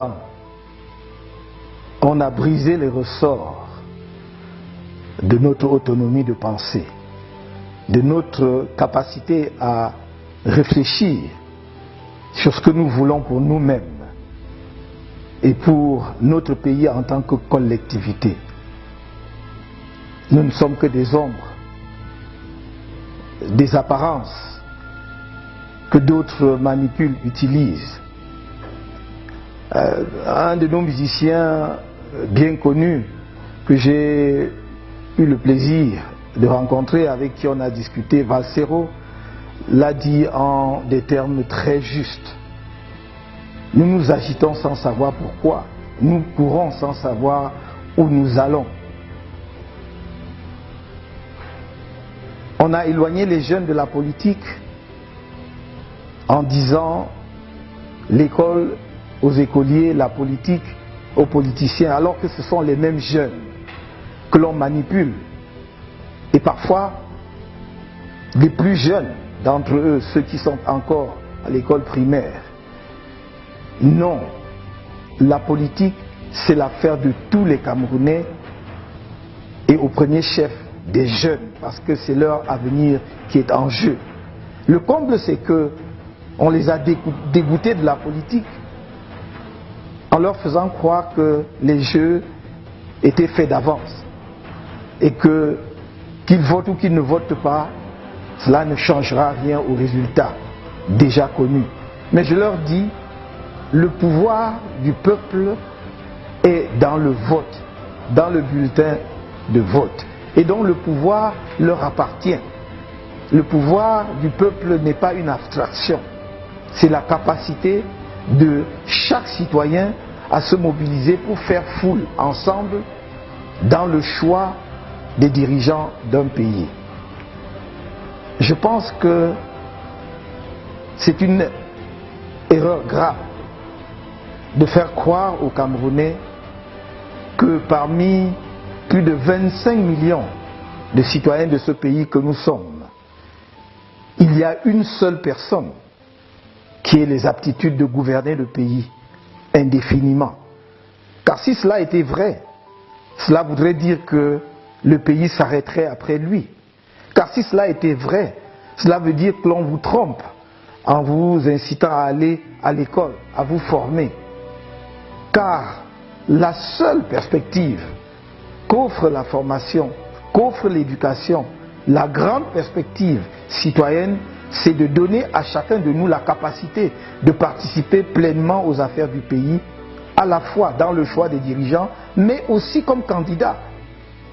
On a brisé les ressorts de notre autonomie de pensée, de notre capacité à réfléchir sur ce que nous voulons pour nous-mêmes et pour notre pays en tant que collectivité. Nous ne sommes que des ombres, des apparences que d'autres manipulent, utilisent. Un de nos musiciens bien connus que j'ai eu le plaisir de rencontrer, avec qui on a discuté, Valsero, l'a dit en des termes très justes. Nous nous agitons sans savoir pourquoi, nous courons sans savoir où nous allons. On a éloigné les jeunes de la politique en disant l'école aux écoliers, la politique aux politiciens, alors que ce sont les mêmes jeunes que l'on manipule. Et parfois, les plus jeunes d'entre eux, ceux qui sont encore à l'école primaire. Non, la politique, c'est l'affaire de tous les Camerounais et au premier chef des jeunes, parce que c'est leur avenir qui est en jeu. Le comble, c'est que on les a dégoûtés de la politique en leur faisant croire que les jeux étaient faits d'avance et que qu'ils votent ou qu'ils ne votent pas, cela ne changera rien au résultat déjà connu. Mais je leur dis, le pouvoir du peuple est dans le vote, dans le bulletin de vote, et donc le pouvoir leur appartient. Le pouvoir du peuple n'est pas une abstraction, c'est la capacité de chaque citoyen à se mobiliser pour faire foule ensemble dans le choix des dirigeants d'un pays. Je pense que c'est une erreur grave de faire croire aux Camerounais que parmi plus de 25 millions de citoyens de ce pays que nous sommes, il y a une seule personne qui ait les aptitudes de gouverner le pays indéfiniment. Car si cela était vrai, cela voudrait dire que le pays s'arrêterait après lui. Car si cela était vrai, cela veut dire que l'on vous trompe en vous incitant à aller à l'école, à vous former. Car la seule perspective qu'offre la formation, qu'offre l'éducation, la grande perspective citoyenne, c'est de donner à chacun de nous la capacité de participer pleinement aux affaires du pays, à la fois dans le choix des dirigeants, mais aussi comme candidat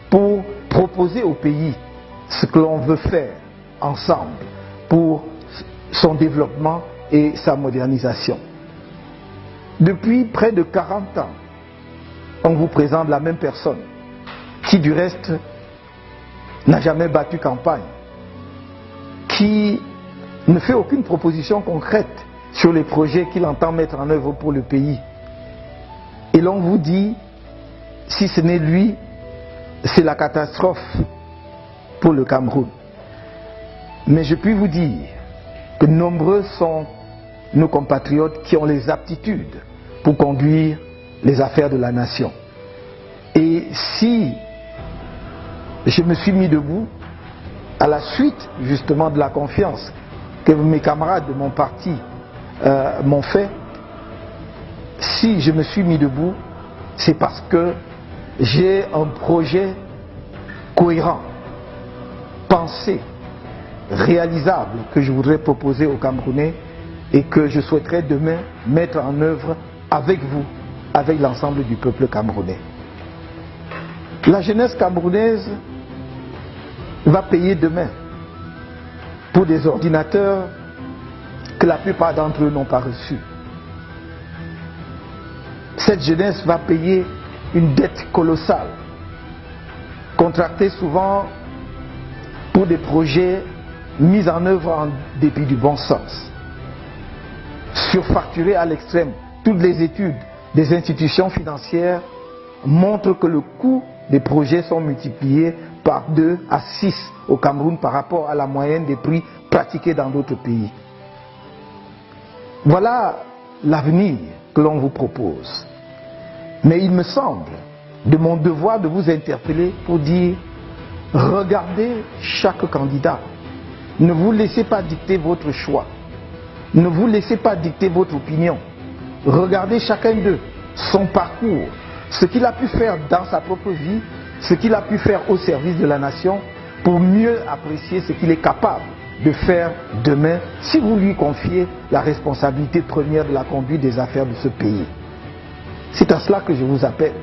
pour proposer au pays ce que l'on veut faire ensemble pour son développement et sa modernisation. Depuis près de 40 ans, on vous présente la même personne qui du reste n'a jamais battu campagne, qui ne fait aucune proposition concrète sur les projets qu'il entend mettre en œuvre pour le pays. Et l'on vous dit, si ce n'est lui, c'est la catastrophe pour le Cameroun. Mais je puis vous dire que nombreux sont nos compatriotes qui ont les aptitudes pour conduire les affaires de la nation. Et si je me suis mis debout à la suite justement de la confiance que mes camarades de mon parti m'ont fait, si je me suis mis debout, c'est parce que j'ai un projet cohérent, pensé, réalisable que je voudrais proposer aux Camerounais et que je souhaiterais demain mettre en œuvre avec vous, avec l'ensemble du peuple camerounais. La jeunesse camerounaise va payer demain pour des ordinateurs que la plupart d'entre eux n'ont pas reçus. Cette jeunesse va payer une dette colossale, contractée souvent pour des projets mis en œuvre en dépit du bon sens, surfacturée à l'extrême. Toutes les études des institutions financières montrent que le coût des projets sont multipliés par 2 à 6 au Cameroun par rapport à la moyenne des prix pratiqués dans d'autres pays. Voilà l'avenir que l'on vous propose. Mais il me semble de mon devoir de vous interpeller pour dire, regardez chaque candidat. Ne vous laissez pas dicter votre choix. Ne vous laissez pas dicter votre opinion. Regardez chacun d'eux, son parcours, ce qu'il a pu faire dans sa propre vie, ce qu'il a pu faire au service de la nation, pour mieux apprécier ce qu'il est capable de faire demain si vous lui confiez la responsabilité première de la conduite des affaires de ce pays. C'est à cela que je vous appelle.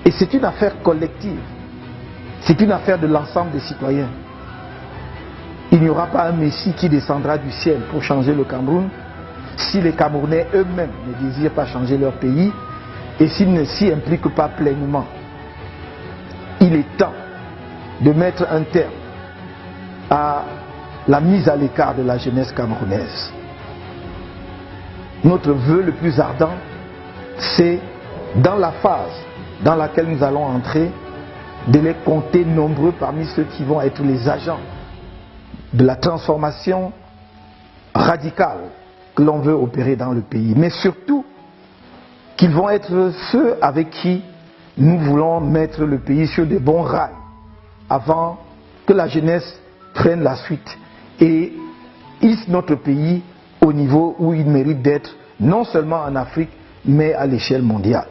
Et c'est une affaire collective. C'est une affaire de l'ensemble des citoyens. Il n'y aura pas un Messie qui descendra du ciel pour changer le Cameroun si les Camerounais eux-mêmes ne désirent pas changer leur pays et s'ils ne s'y impliquent pas pleinement. Il est temps de mettre un terme à la mise à l'écart de la jeunesse camerounaise. Notre vœu le plus ardent, c'est dans la phase dans laquelle nous allons entrer, de les compter nombreux parmi ceux qui vont être les agents de la transformation radicale que l'on veut opérer dans le pays. Mais surtout, qu'ils vont être ceux avec qui nous voulons mettre le pays sur de bons rails avant que la jeunesse prenne la suite et hisse notre pays au niveau où il mérite d'être, non seulement en Afrique, mais à l'échelle mondiale.